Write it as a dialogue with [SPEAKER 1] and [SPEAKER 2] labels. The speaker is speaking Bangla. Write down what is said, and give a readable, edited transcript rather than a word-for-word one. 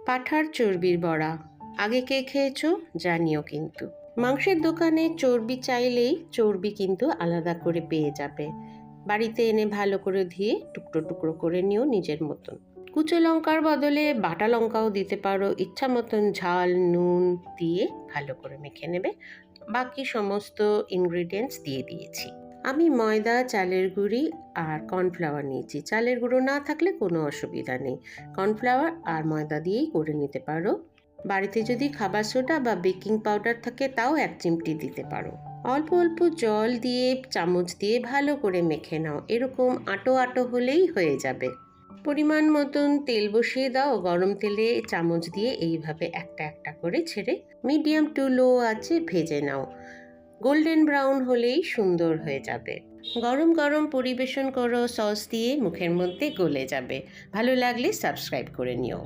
[SPEAKER 1] পাঁঠার চর্বির বড়া আগে কে খেয়েছো জানিও কিন্তু। মাংসের দোকানে চর্বি চাইলেই চর্বি কিন্তু আলাদা করে পেয়ে যাবে। বাড়িতে এনে ভালো করে ধুয়ে টুকরো টুকরো করে নিও নিজের মতন। কুচো লঙ্কার বদলে বাটা লঙ্কাও দিতে পারো। ইচ্ছা মতন ঝাল নুন দিয়ে ভালো করে মেখে নেবে। বাকি সমস্ত ইনগ্রিডিয়েন্টস দিয়ে দিয়েছি। আমি ময়দা, চালের গুঁড়ি আর কর্নফ্লাওয়ার নিয়েছি। চালের গুঁড়ো না থাকলে কোনো অসুবিধা নেই, কর্নফ্লাওয়ার আর ময়দা দিয়েই করে নিতে পারো। বাড়িতে যদি খাবার সোডা বা বেকিং পাউডার থাকে তাও 1 চিমটি দিতে পারো। অল্প অল্প জল দিয়ে চামচ দিয়ে ভালো করে মেখে নাও। এরকম আটো আটো হলেই হয়ে যাবে। পরিমাণ মতন তেল বসিয়ে দাও। গরম তেলে চামচ দিয়ে এইভাবে একটা একটা করে ছেড়ে মিডিয়াম টু লো আঁচে ভেজে নাও। গোল্ডেন ব্রাউন হলেই সুন্দর হয়ে যাবে। গরম গরম পরিবেশন করো, সস দিয়ে মুখের মধ্যে গলে যাবে। ভালো লাগলে সাবস্ক্রাইব করে নিও।